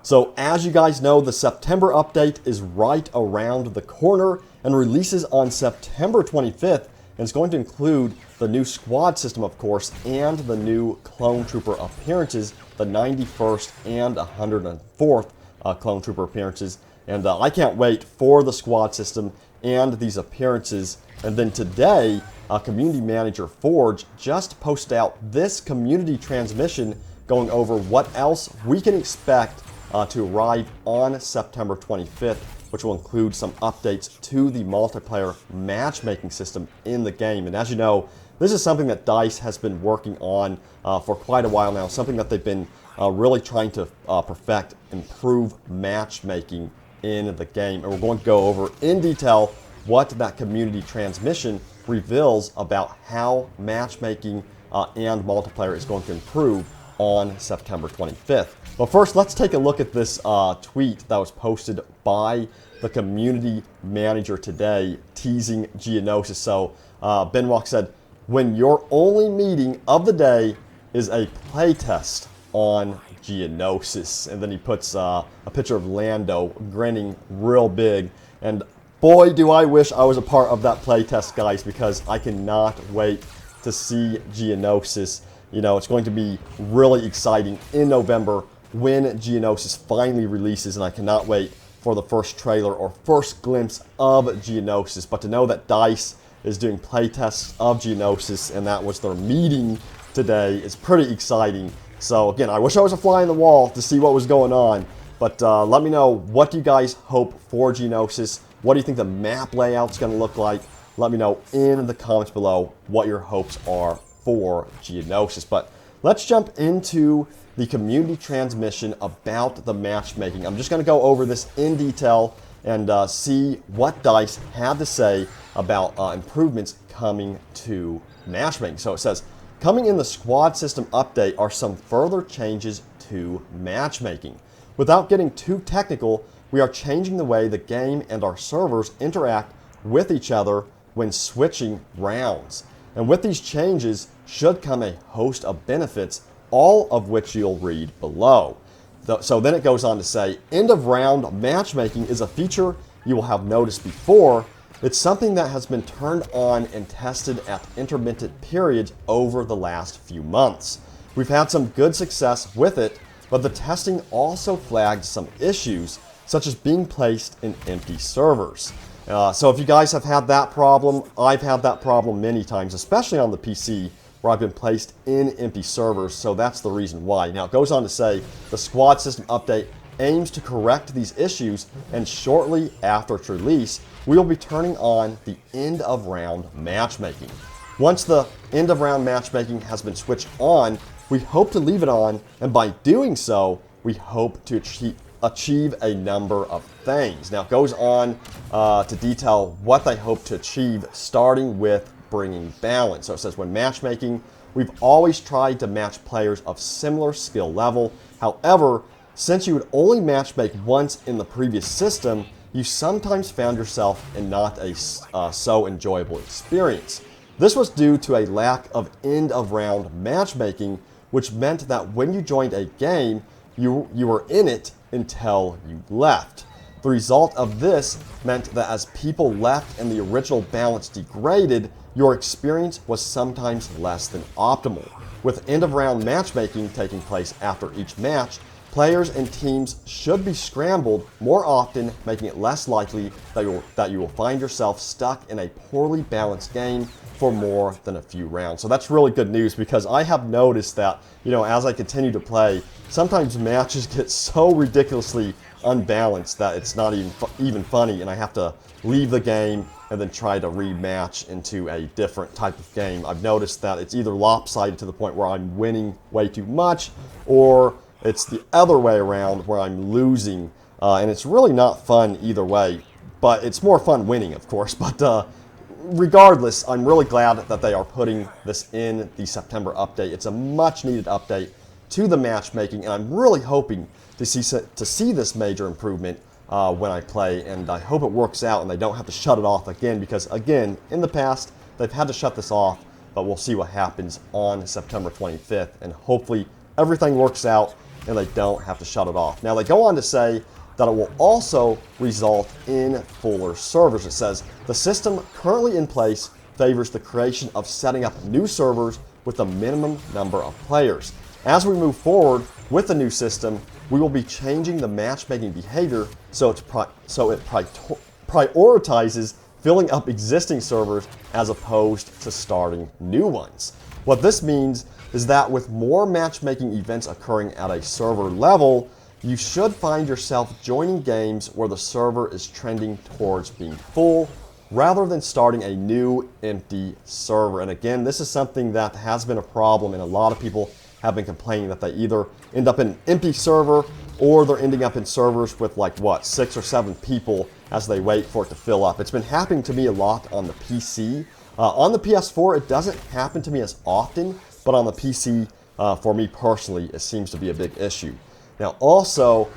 So as you guys know, the September update is right around the corner and releases on September 25th. And it's going to include the new squad system, of course, and the new clone trooper appearances, the 91st and 104th clone trooper appearances. And I can't wait for the squad system and these appearances. And then today, Community Manager Forge just posted out this community transmission going over what else we can expect to arrive on September 25th, which will include some updates to the multiplayer matchmaking system in the game. And as you know, this is something that DICE has been working on for quite a while now, something that they've been really trying to perfect, improve matchmaking in the game. And we're going to go over in detail what that community transmission reveals about how matchmaking and multiplayer is going to improve on September 25th. But first, let's take a look at this tweet that was posted by the community manager today, teasing Geonosis. So Benwalk said, when your only meeting of the day is a playtest on Geonosis. And then he puts a picture of Lando grinning real big. And boy, do I wish I was a part of that playtest, guys, because I cannot wait to see Geonosis. You know, it's going to be really exciting in November when Geonosis finally releases, and I cannot wait for the first trailer or first glimpse of Geonosis. But to know that DICE is doing playtests of Geonosis, and that was their meeting today, is pretty exciting. So again, I wish I was a fly on the wall to see what was going on. But let me know, what do you guys hope for Geonosis? What do you think the map layout's going to look like? Let me know in the comments below what your hopes are for Geonosis. But let's jump into the community transmission about the matchmaking. I'm just going to go over this in detail and see what DICE had to say about improvements coming to matchmaking. So it says, coming in the squad system update are some further changes to matchmaking. Without getting too technical, we are changing the way the game and our servers interact with each other when switching rounds. And with these changes should come a host of benefits, all of which you'll read below. So then it goes on to say, end of round matchmaking is a feature you will have noticed before. It's something that has been turned on and tested at intermittent periods over the last few months. We've had some good success with it, but the testing also flagged some issues, such as being placed in empty servers. So if you guys have had that problem, I've had that problem many times, especially on the PC, where I've been placed in empty servers, so that's the reason why. Now it goes on to say, the squad system update aims to correct these issues, and shortly after its release, we will be turning on the end of round matchmaking. Once the end of round matchmaking has been switched on, we hope to leave it on, and by doing so, we hope to achieve a number of things. Now it goes on to detail what they hope to achieve, starting with bringing balance. So it says, when matchmaking, we've always tried to match players of similar skill level. However, since you would only matchmake once in the previous system, you sometimes found yourself in not a so enjoyable experience. This was due to a lack of end of round matchmaking, which meant that when you joined a game, you were in it until you left. The result of this meant that as people left and the original balance degraded, your experience was sometimes less than optimal. With end-of-round matchmaking taking place after each match, players and teams should be scrambled more often, making it less likely that you will find yourself stuck in a poorly balanced game for more than a few rounds. So that's really good news, because I have noticed that, you know, as I continue to play, sometimes matches get so ridiculously unbalanced that it's not even funny, and I have to leave the game and then try to rematch into a different type of game. I've noticed that it's either lopsided to the point where I'm winning way too much, or it's the other way around where I'm losing, and it's really not fun either way. But it's more fun winning, of course. But regardless, I'm really glad that they are putting this in the September update. It's a much needed update to the matchmaking, and I'm really hoping to see this major improvement when I play, and I hope it works out and they don't have to shut it off again, because again, in the past, they've had to shut this off, but we'll see what happens on September 25th, and hopefully everything works out and they don't have to shut it off. Now, they go on to say that it will also result in fuller servers. It says, the system currently in place favors the creation of setting up new servers with a minimum number of players. As we move forward with the new system, we will be changing the matchmaking behavior so it prioritizes filling up existing servers as opposed to starting new ones. What this means is that with more matchmaking events occurring at a server level, you should find yourself joining games where the server is trending towards being full rather than starting a new empty server. And again, this is something that has been a problem, and a lot of people have been complaining that they either end up in an empty server or they're ending up in servers with like, what, 6 or 7 people as they wait for it to fill up. It's been happening to me a lot on the PC. On the PS4, it doesn't happen to me as often, but on the PC, for me personally, it seems to be a big issue. Now also,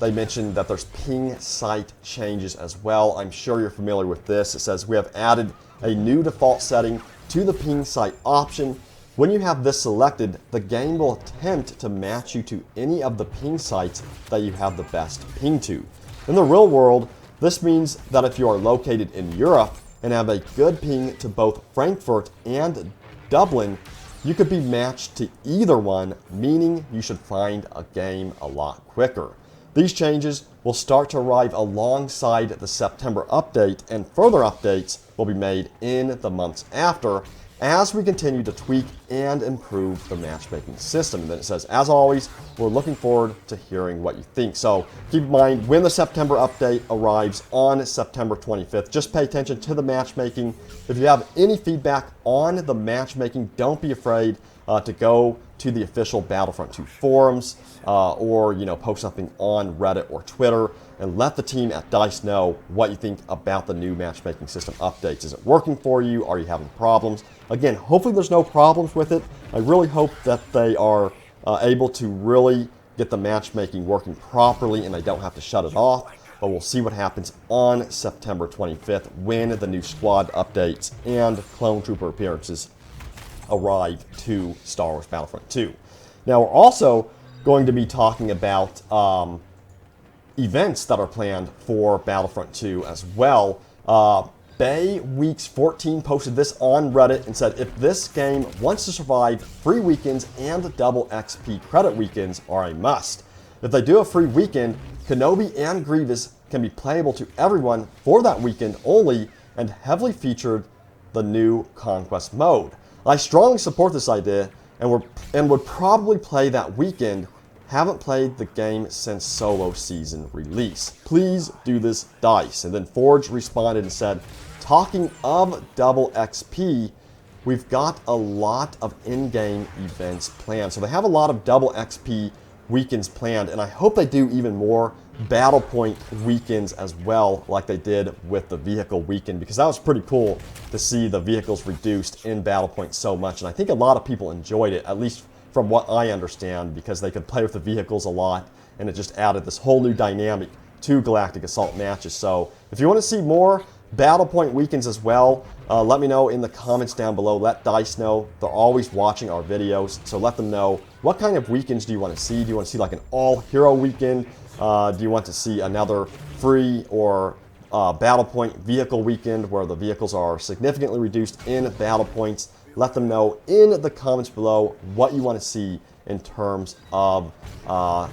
they mentioned that there's ping site changes as well. I'm sure you're familiar with this. It says we have added a new default setting to the ping site option. When you have this selected, the game will attempt to match you to any of the ping sites that you have the best ping to. In the real world, this means that if you are located in Europe and have a good ping to both Frankfurt and Dublin, you could be matched to either one, meaning you should find a game a lot quicker. These changes will start to arrive alongside the September update, and further updates will be made in the months after as we continue to tweak and improve the matchmaking system. And then it says, as always, we're looking forward to hearing what you think. So keep in mind, when the September update arrives on September 25th, just pay attention to the matchmaking. If you have any feedback on the matchmaking, don't be afraid to go to the official Battlefront 2 forums or post something on Reddit or Twitter and let the team at DICE know what you think about the new matchmaking system updates. Is it working for you? Are you having problems? Again, hopefully there's no problems with it. I really hope that they are able to really get the matchmaking working properly and they don't have to shut it off. But we'll see what happens on September 25th when the new squad updates and clone trooper appearances arrive to Star Wars Battlefront 2. Now, we're also going to be talking about events that are planned for Battlefront 2 as well. Bay Weeks 14 posted this on Reddit and said, if this game wants to survive, free weekends and double XP credit weekends are a must. If they do a free weekend, Kenobi and Grievous can be playable to everyone for that weekend only, and heavily featured the new Conquest mode. I strongly support this idea and would probably play that weekend. Haven't played the game since Solo Season release. Please do this, DICE. And then Forge responded and said, talking of double XP, we've got a lot of in-game events planned. So they have a lot of double XP weekends planned, and I hope they do even more Battle Point weekends as well, like they did with the vehicle weekend, because that was pretty cool to see the vehicles reduced in Battle Point so much. And I think a lot of people enjoyed it, at least from what I understand, because they could play with the vehicles a lot, and it just added this whole new dynamic to Galactic Assault matches. So if you want to see more Battle Point weekends as well, let me know in the comments down below. Let DICE know. They're always watching our videos, so let them know what kind of weekends do you want to see. Do you want to see like an all-hero weekend? Do you want to see another free or Battle Point vehicle weekend where the vehicles are significantly reduced in Battle Points? Let them know in the comments below what you want to see in terms of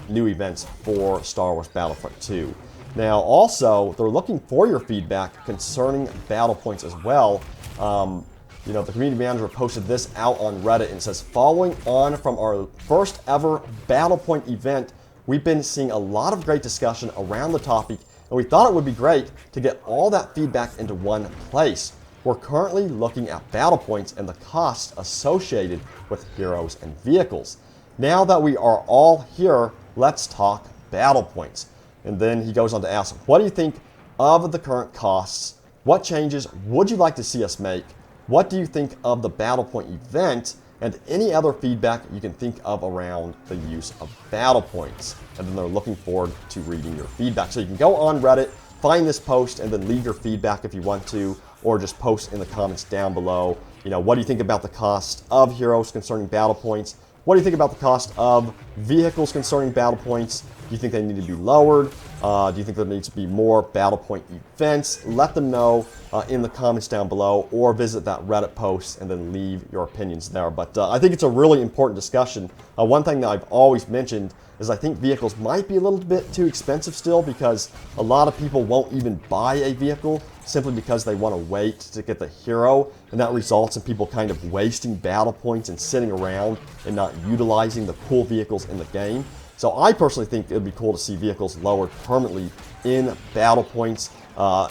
new events for Star Wars Battlefront 2. Now, also, they're looking for your feedback concerning Battle Points as well. The community manager posted this out on Reddit and says, following on from our first ever Battle Point event, we've been seeing a lot of great discussion around the topic, and we thought it would be great to get all that feedback into one place. We're currently looking at Battle Points and the costs associated with heroes and vehicles. Now that we are all here, let's talk Battle Points. And then he goes on to ask, what do you think of the current costs? What changes would you like to see us make? What do you think of the Battle Point event? And any other feedback you can think of around the use of Battle Points. And then they're looking forward to reading your feedback. So you can go on Reddit, find this post, and then leave your feedback if you want to, or just post in the comments down below. What do you think about the cost of heroes concerning Battle Points? What do you think about the cost of vehicles concerning battle points? Do you think they need to be lowered? Do you think there needs to be more battle point events? Let them know in the comments down below, or visit that Reddit post and then leave your opinions there. But I think it's a really important discussion. One thing that I've always mentioned is I think vehicles might be a little bit too expensive still, because a lot of people won't even buy a vehicle simply because they want to wait to get the hero, and that results in people kind of wasting battle points and sitting around and not utilizing the cool vehicles in the game. So I personally think it would be cool to see vehicles lowered permanently in battle points.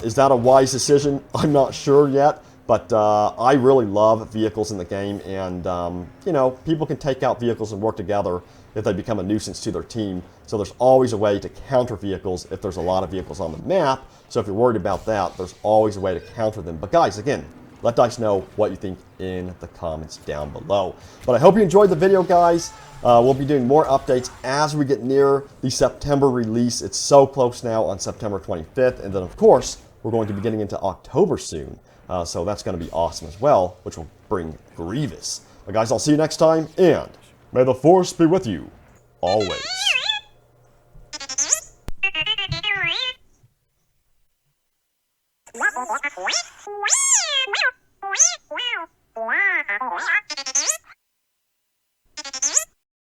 Is that a wise decision? I'm not sure yet, but I really love vehicles in the game, and you know, people can take out vehicles and work together if they become a nuisance to their team. So there's always a way to counter vehicles if there's a lot of vehicles on the map. So if you're worried about that, there's always a way to counter them. But guys, again, let DICE know what you think in the comments down below. But I hope you enjoyed the video, guys. We'll be doing more updates as we get near the September release. It's so close now on September 25th. And then, of course, we're going to be getting into October soon. So that's going to be awesome as well, which will bring Grievous. But guys, I'll see you next time, and may the Force be with you always. Wow.